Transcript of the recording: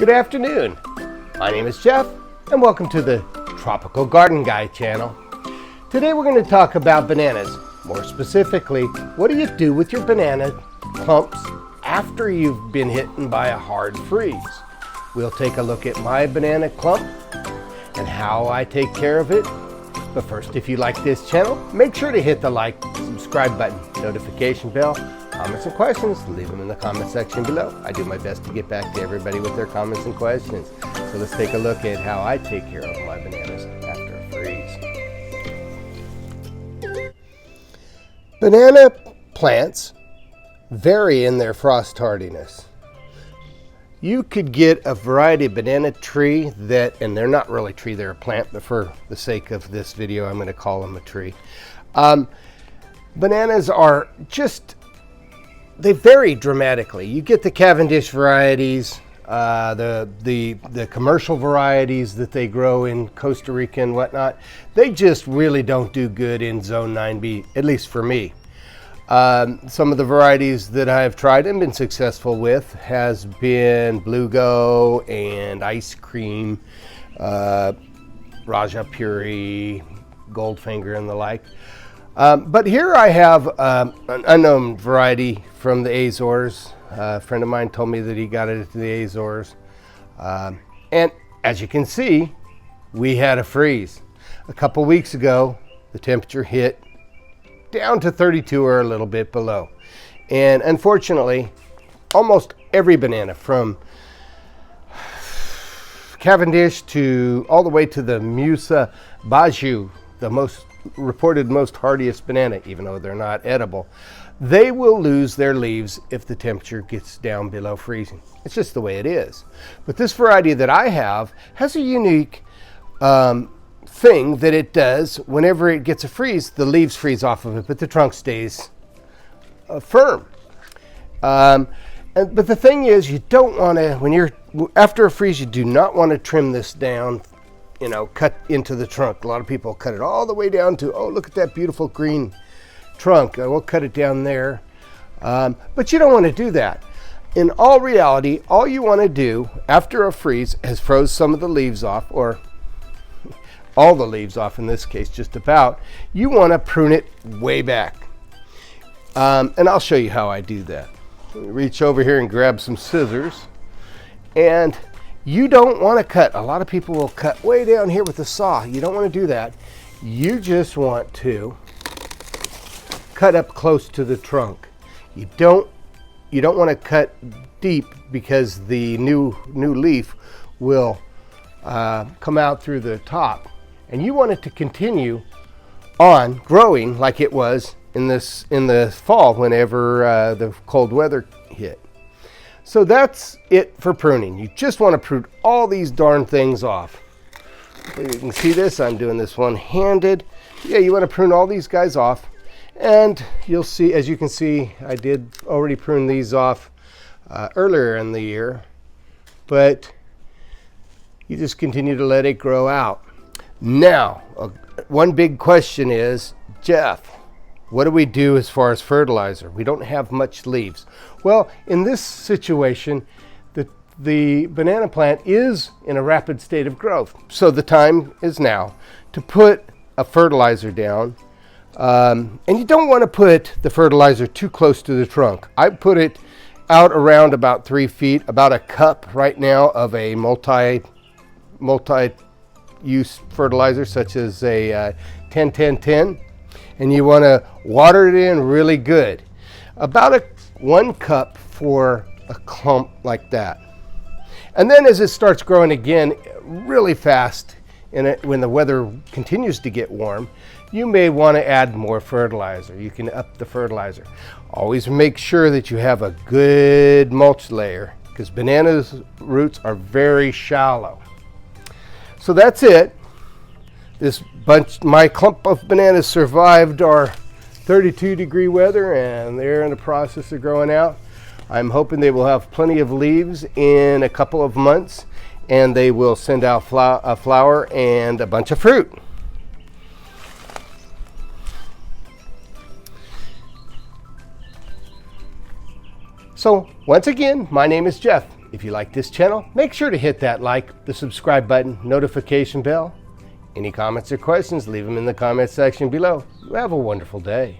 Good afternoon. My name is Jeff, and welcome to the Tropical Garden Guy channel. Today we're going to talk about bananas. More specifically, what do you do with your banana clumps after you've been hit by a hard freeze? We'll take a look at my banana clump and how I take care of it. But first, if you like this channel, make sure to hit the like, subscribe button, notification bell. Comments and questions, leave them in the comment section below. I do my best to get back to everybody with their comments and questions. So let's take a look at how I take care of my bananas after a freeze. Banana plants vary in their frost hardiness. You could get a variety of banana tree that, and they're not really tree, they're a plant, but for the sake of this video, I'm going to call them a tree. Bananas are just, they vary dramatically. You get the Cavendish varieties, the commercial varieties that they grow in Costa Rica and whatnot. They just really don't do good in Zone 9b, at least for me. Some of the varieties that I've tried and been successful with has been Bluego and Ice Cream, Raja Puri, Goldfinger and the like. But here I have an unknown variety from the Azores. A friend of mine told me that he got it at the Azores. And as you can see, we had a freeze. A couple weeks ago, the temperature hit down to 32 or a little bit below. And unfortunately, almost every banana from Cavendish to all the way to the Musa Baju, the most hardiest banana, even though they're not edible, they will lose their leaves if the temperature gets down below freezing. It's just the way it is. But this variety that I have has a unique thing that it does. Whenever it gets a freeze, the leaves freeze off of it, but the trunk stays firm. But the thing is, you don't want to, when you're after a freeze, you do not want to trim this down, you know, cut into the trunk. A lot of people cut it all the way down to, oh, look at that beautiful green trunk. We'll cut it down there. But you don't want to do that. In all reality, all you want to do after a freeze has froze some of the leaves off, or all the leaves off in this case, just about, you want to prune it way back. And I'll show you how I do that. Let me reach over here and grab some scissors. And you don't want to cut. A lot of people will cut way down here with a saw. You don't want to do that. You just want to cut up close to the trunk. You don't want to cut deep, because the new leaf will come out through the top. And you want it to continue on growing like it was in the fall whenever the cold weather hit. So that's it for pruning. You just want to prune all these darn things off. You can see this, I'm doing this one-handed. Yeah, you want to prune all these guys off. And you'll see, as you can see, I did already prune these off earlier in the year. But you just continue to let it grow out. Now, one big question is, Jeff, what do we do as far as fertilizer? We don't have much leaves. Well, in this situation, the banana plant is in a rapid state of growth. So the time is now to put a fertilizer down. And you don't want to put the fertilizer too close to the trunk. I put it out around about 3 feet, about a cup right now of a multi-use fertilizer, such as a 10-10-10. And you want to water it in really good. About 1 cup for a clump like that. And then as it starts growing again really fast, when the weather continues to get warm, you may want to add more fertilizer. You can up the fertilizer. Always make sure that you have a good mulch layer, because bananas roots are very shallow. So that's it. My clump of bananas survived our 32-degree weather, and they're in the process of growing out. I'm hoping they will have plenty of leaves in a couple of months, and they will send out a flower and a bunch of fruit. So once again, my name is Jeff. If you like this channel, make sure to hit that like, the subscribe button, notification bell. Any comments or questions, leave them in the comment section below. You have a wonderful day.